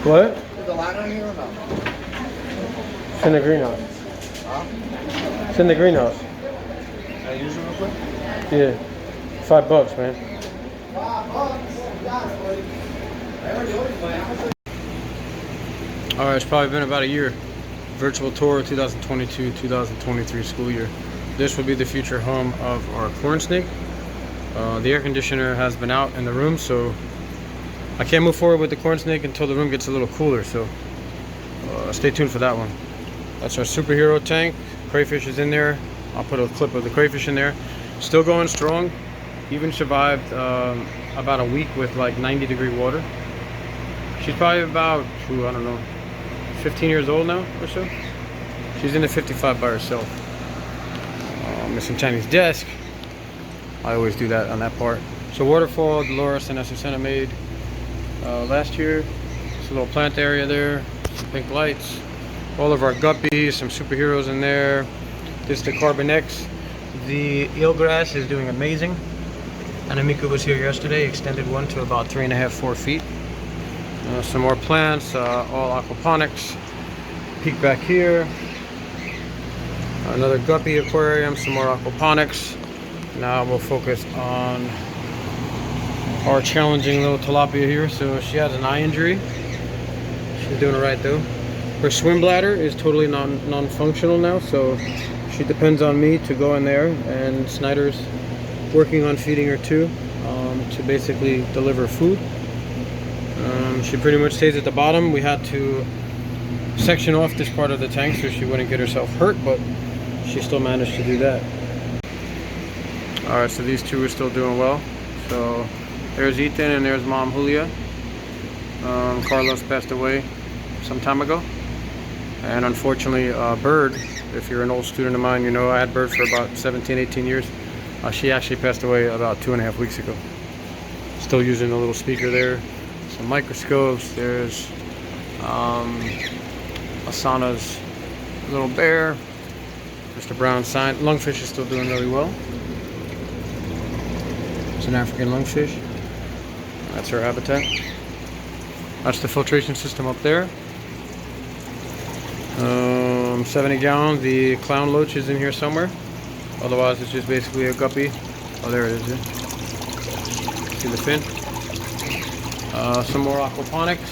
What? Is the line on here or no? It's in the greenhouse. Huh? It's in the greenhouse. Can I use it real quick? Yeah. $5, man. Alright, it's probably been about a year. Virtual tour 2022-2023 school year. This will be the future home of our corn snake. The air conditioner has been out in the room, so I can't move forward with the corn snake until the room gets a little cooler, so stay tuned for that one. That's our superhero tank. Crayfish is in there. I'll put a clip of the crayfish in there. Still going strong. Even survived about a week with like 90-degree water. She's probably about, I don't know, 15 years old now or so. She's in the 55 by herself. Missing Chinese desk. I always do that on that part. So Waterfall, Dolores and Azucena made last year. It's a little plant area there. Some pink lights. All of our guppies, some superheroes in there. This is the Carbon X. The eelgrass is doing amazing. Anamika was here yesterday, extended one to about 3.5, 4 feet. Some more plants, all aquaponics. Peek back here. Another guppy aquarium, some more aquaponics. Now we'll focus on our challenging little tilapia here. So she has an eye injury. She's doing it right though. Her swim bladder is totally non-functional now, so she depends on me to go in there, and Snyder's working on feeding her too, to basically deliver food. She pretty much stays at the bottom. We had to section off this part of the tank so she wouldn't get herself hurt, but she still managed to do that. Alright, so these two are still doing well. So there's Ethan and there's Mom Julia. Carlos passed away some time ago. And unfortunately, Bird, if you're an old student of mine, you know I had Bird for about 17, 18 years. She actually passed away about 2.5 weeks ago. Still using a little speaker there. Some microscopes. There's Asana's little bear. Mr. Brown's sign. Lungfish is still doing really well. It's an African lungfish. That's her habitat. That's the filtration system up there. 70 gallon. The clown loach is in here somewhere. Otherwise, it's just basically a guppy. Oh, there it is. See the fin? Some more aquaponics.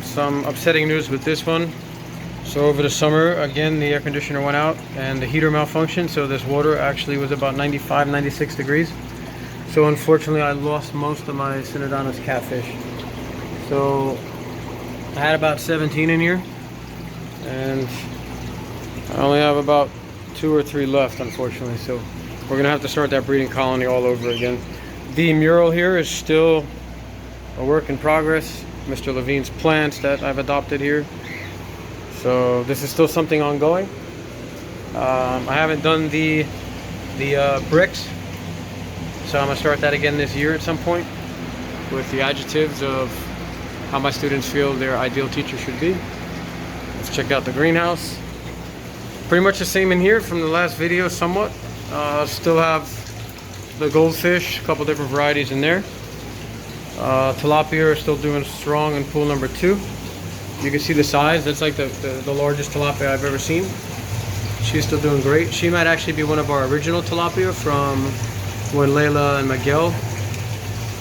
Some upsetting news with this one. So over the summer, again, the air conditioner went out and the heater malfunctioned. So this water actually was about 95, 96 degrees. So unfortunately, I lost most of my Synodontis catfish. So I had about 17 in here, and I only have about 2 or 3 left, unfortunately. So we're gonna have to start that breeding colony all over again. The mural here is still a work in progress. Mr. Levine's plants that I've adopted here. So this is still something ongoing. I haven't done the bricks, so I'm gonna start that again this year at some point with the adjectives of how my students feel their ideal teacher should be. Let's check out the greenhouse. Pretty much the same in here from the last video somewhat. Still have the goldfish, a couple different varieties in there. Tilapia are still doing strong in pool number 2. You can see the size. That's like the largest tilapia I've ever seen. She's still doing great. She might actually be one of our original tilapia from when Layla and Miguel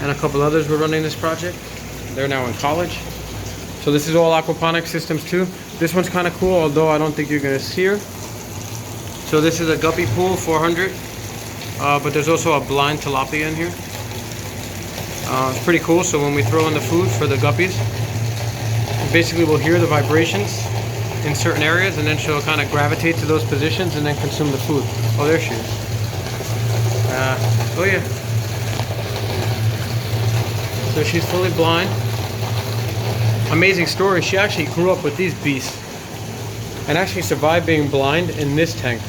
and a couple others were running this project. They're now in college. So this is all aquaponic systems too. This one's kind of cool, although I don't think you're gonna see her. So this is a guppy pool, 400. But there's also a blind tilapia in here. It's pretty cool. So when we throw in the food for the guppies, basically we'll hear the vibrations in certain areas, and then she'll kind of gravitate to those positions and then consume the food. Oh, there she is. Oh yeah. So she's fully blind. Amazing story. She actually grew up with these beasts and actually survived being blind in this tank.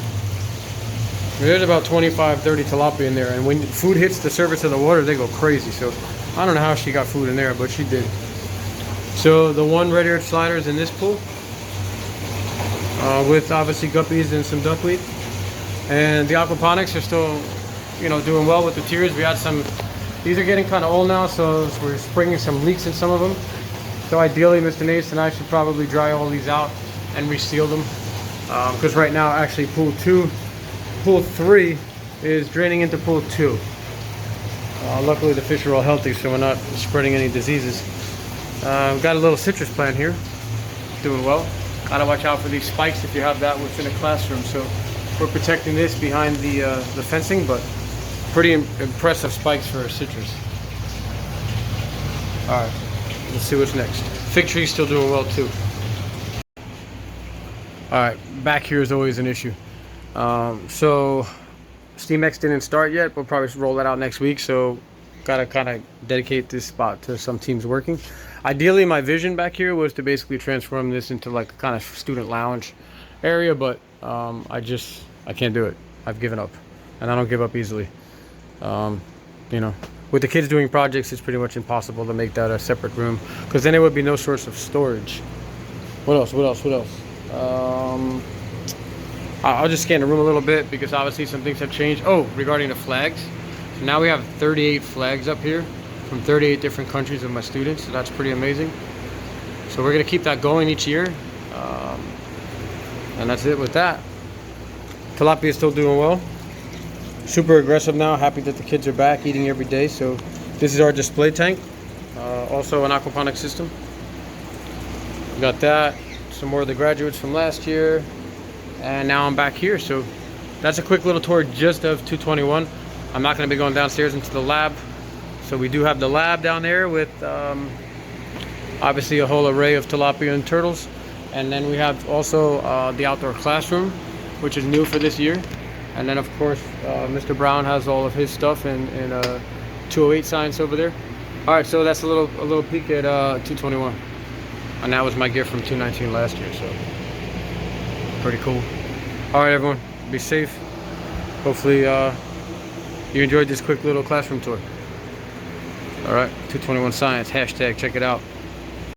There's about 25, 30 tilapia in there, and when food hits the surface of the water, they go crazy. So I don't know how she got food in there, but she did. So the one red-eared slider is in this pool, with obviously guppies and some duckweed. And the aquaponics are still, doing well with the tiers. We had some, these are getting kind of old now, so we're springing some leaks in some of them. So ideally, Mr. Nace and I should probably dry all these out and reseal them. Because right now, actually, pool 3 is draining into pool 2. Luckily, the fish are all healthy, so we're not spreading any diseases. We've got a little citrus plant here, doing well. Gotta watch out for these spikes if you have that within a classroom. So we're protecting this behind the fencing, but pretty impressive spikes for citrus. All right, let's see what's next. Fig tree's still doing well too. All right, back here is always an issue. So SteamX didn't start yet. We'll probably roll that out next week. So gotta kind of dedicate this spot to some teams working. Ideally, my vision back here was to basically transform this into like a kind of student lounge area, but I can't do it. I've given up, and I don't give up easily. You know, with the kids doing projects, it's pretty much impossible to make that a separate room, because then it would be no source of storage. What else? I'll just scan the room a little bit, because obviously some things have changed. Oh, regarding the flags, so now we have 38 flags up here from 38 different countries of my students, so that's pretty amazing. So we're gonna keep that going each year, and that's it with that. Tilapia is still doing well. Super aggressive now. Happy that the kids are back eating every day. So this is our display tank, also an aquaponics system. We got that. Some more of the graduates from last year, and now I'm back here. So that's a quick little tour just of 221. I'm not going to be going downstairs into the lab. So we do have the lab down there with obviously a whole array of tilapia and turtles, and then we have also the outdoor classroom, which is new for this year. And then of course Mr. Brown has all of his stuff in 208 science over there. All right, so that's a little peek at 221, and that was my gift from 219 last year, so pretty cool. All right, everyone, be safe. Hopefully you enjoyed this quick little classroom tour. All right, 221 science hashtag, check it out.